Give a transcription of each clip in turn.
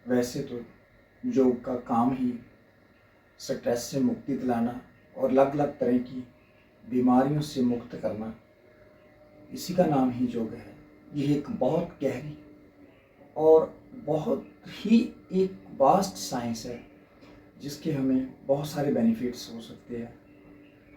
वैसे तो योग का काम ही स्ट्रेस से मुक्ति दिलाना और अलग अलग तरह की बीमारियों से मुक्त करना, इसी का नाम ही योग है। यह एक बहुत गहरी और बहुत ही एक वास्ट साइंस है जिसके हमें बहुत सारे बेनिफिट्स हो सकते हैं।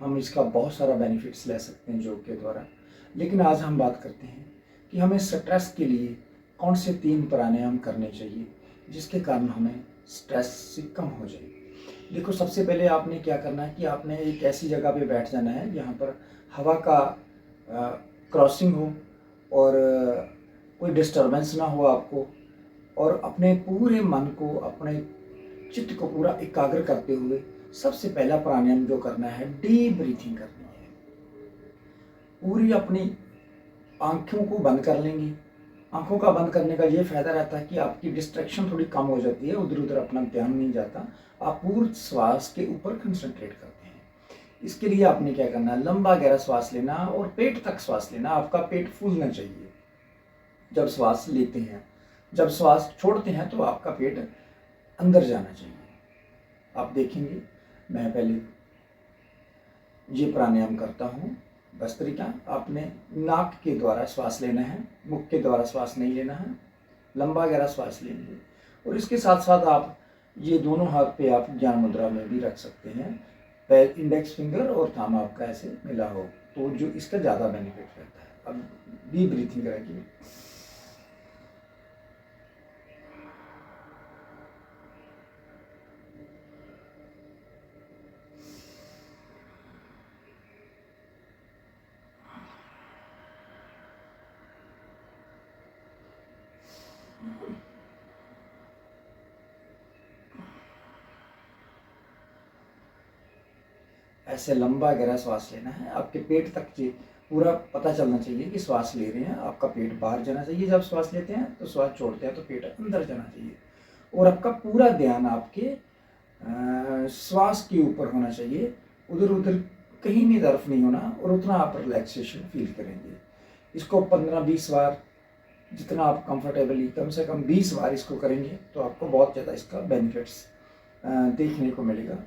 हम इसका बहुत सारा बेनिफिट्स ले सकते हैं योग के द्वारा। लेकिन आज हम बात करते हैं कि हमें स्ट्रेस के लिए कौन से 3 प्राणायाम करने चाहिए जिसके कारण हमें स्ट्रेस से कम हो जाए। देखो, सबसे पहले आपने क्या करना है कि आपने एक ऐसी जगह पे बैठ जाना है जहाँ पर हवा का क्रॉसिंग हो और कोई डिस्टरबेंस ना हो आपको, और अपने पूरे मन को, अपने चित्त को पूरा एकाग्र करते हुए सबसे पहला प्राणायाम जो करना है, डीप ब्रीथिंग करनी है। पूरी अपनी आंखों को बंद कर लेंगे। आंखों का बंद करने का ये फायदा रहता है कि आपकी डिस्ट्रैक्शन थोड़ी कम हो जाती है, उधर उधर अपना ध्यान नहीं जाता, आप पूर्ण श्वास के ऊपर कंसंट्रेट करते हैं। इसके लिए आपने क्या करना है, लंबा गहरा श्वास लेना और पेट तक श्वास लेना। आपका पेट फूलना चाहिए जब श्वास लेते हैं। जब श्वास छोड़ते हैं तो आपका पेट अंदर जाना चाहिए। आप देखेंगे, मैं पहले ये प्राणायाम करता हूँ। भस्त्रिका, आपने नाक के द्वारा श्वास लेना है, मुख के द्वारा श्वास नहीं लेना है। लंबा गहरा श्वास लेंगे और इसके साथ साथ आप ये दोनों हाथ पे आप ज्ञान मुद्रा में भी रख सकते हैं। पैर, इंडेक्स फिंगर और थंब आपका ऐसे मिला हो तो जो इसका ज़्यादा बेनिफिट रहता है। अब डीप ब्रीथिंग करेंगे। ऐसे लंबा गहरा श्वास लेना है। आपके पेट तक पूरा पता चलना चाहिए कि श्वास ले रहे हैं। आपका पेट बाहर जाना चाहिए जब श्वास लेते हैं, तो श्वास छोड़ते हैं तो पेट अंदर जाना चाहिए। और आपका पूरा ध्यान आपके श्वास के ऊपर होना चाहिए, उधर उधर कहीं भी तरफ नहीं होना, और उतना आप रिलैक्सेशन फील करेंगे। इसको 15-20 बार, जितना आप कंफर्टेबली, कम से कम 20 बार इसको करेंगे तो आपको बहुत ज़्यादा इसका बेनिफिट्स देखने को मिलेगा।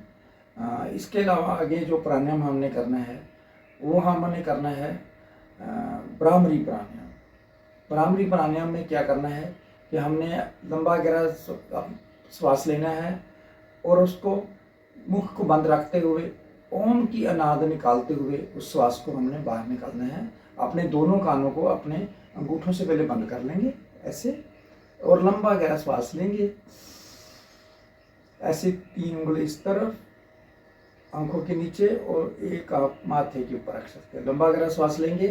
इसके अलावा आगे जो प्राणायाम हमने करना है वो हमने करना है भ्रामरी प्राणायाम। भ्रामरी प्राणायाम में क्या करना है कि हमने लंबा गहरा श्वास लेना है और उसको मुख को बंद रखते हुए ओम की अनाद निकालते हुए उस श्वास को हमने बाहर निकालना है। अपने दोनों कानों को अपने अंगूठों से पहले बंद कर लेंगे ऐसे, और लंबा गहरा श्वास लेंगे ऐसे। 3 उंगली इस तरफ आंखों के नीचे और एक आप माथे के ऊपर रख सकते हैं। लंबा गहरा श्वास लेंगे।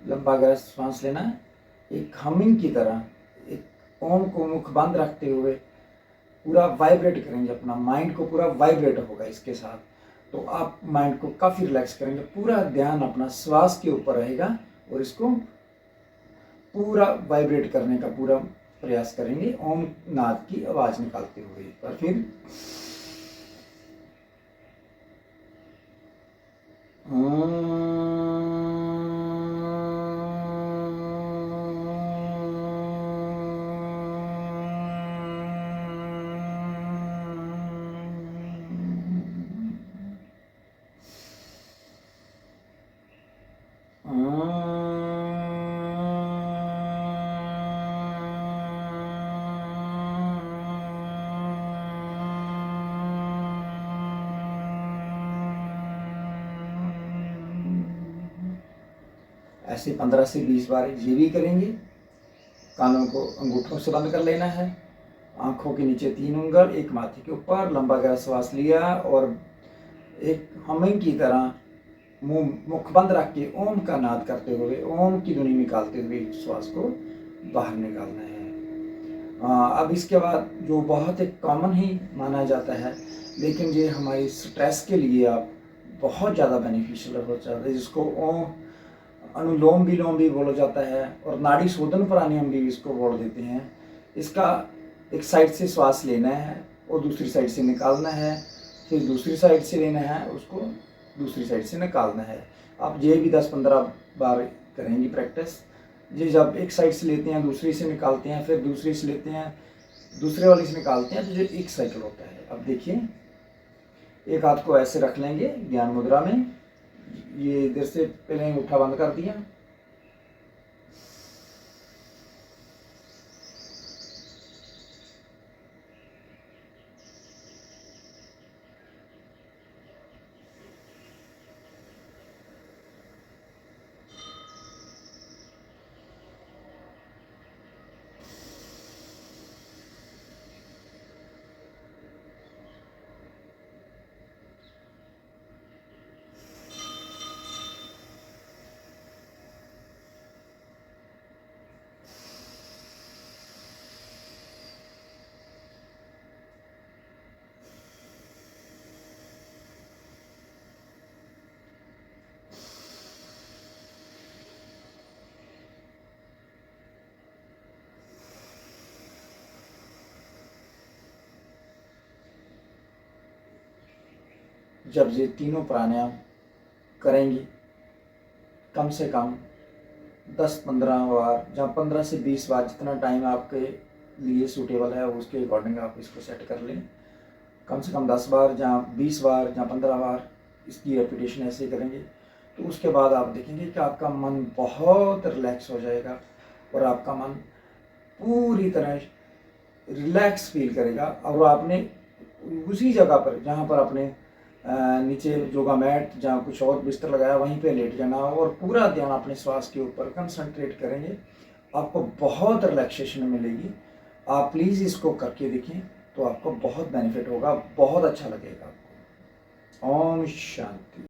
लंबा गहरा श्वास लेना है, एक हमिंग की तरह, एक ओम को मुख बंद रखते हुए पूरा वाइब्रेट करेंगे। अपना माइंड को पूरा वाइब्रेट होगा इसके साथ, तो आप माइंड को काफ़ी रिलैक्स करेंगे। पूरा ध्यान अपना श्वास के ऊपर रहेगा और इसको पूरा वाइब्रेट करने का पूरा प्रयास करेंगे ओम नाद की आवाज़ निकालते हुए। और फिर ऐसे 15 से 20 बार ये भी करेंगे। कानों को अंगूठों से बंद कर लेना है, आंखों के नीचे 3 उंगल, एक माथे के ऊपर, लंबा गहरा श्वास लिया और एक हमिंग की तरह मुख बंद रख के ओम का नाद करते हुए, ओम की ध्वनि निकालते हुए श्वास को बाहर निकालना है। अब इसके बाद जो बहुत एक कॉमन ही माना जाता है, लेकिन ये हमारी स्ट्रेस के लिए आप बहुत ज़्यादा बेनिफिशियल हो जाता है, जिसको अनुलोम विलोम भी बोला जाता है और नाड़ी शोधन प्राणायाम भी इसको बोल देते हैं। इसका एक साइड से श्वास लेना है और दूसरी साइड से निकालना है, फिर दूसरी साइड से लेना है, उसको दूसरी साइड से निकालना है। आप ये भी 10-15 बार करेंगी प्रैक्टिस। ये जब एक साइड से लेते हैं, दूसरी से निकालते हैं, फिर दूसरी से लेते हैं, दूसरे वाली से निकालते हैं, तो ये एक साइकिल होता है। अब देखिए, एक हाथ को ऐसे रख लेंगे ज्ञान मुद्रा में, ये इधर से पहले अंगूठा बंद कर दिया, जब ये तीनों प्राणायाम करेंगी कम से कम 10-15 बार, जहाँ 15 से 20 बार, जितना टाइम आपके लिए सूटेबल है उसके अकॉर्डिंग आप इसको सेट कर लें। कम से कम 10 बार, जहाँ 20 बार, जहाँ 15 बार इसकी रेपिटेशन ऐसे करेंगे, तो उसके बाद आप देखेंगे कि आपका मन बहुत रिलैक्स हो जाएगा और आपका मन पूरी तरह रिलैक्स फील करेगा। और आपने उसी जगह पर जहाँ पर आपने नीचे योगा मैट, जहाँ कुछ और बिस्तर लगाया, वहीं पे लेट जाना और पूरा ध्यान अपने श्वास के ऊपर कंसंट्रेट करेंगे। आपको बहुत रिलैक्सेशन मिलेगी। आप प्लीज़ इसको करके देखें, तो आपको बहुत बेनिफिट होगा, बहुत अच्छा लगेगा आपको। ओम शांति।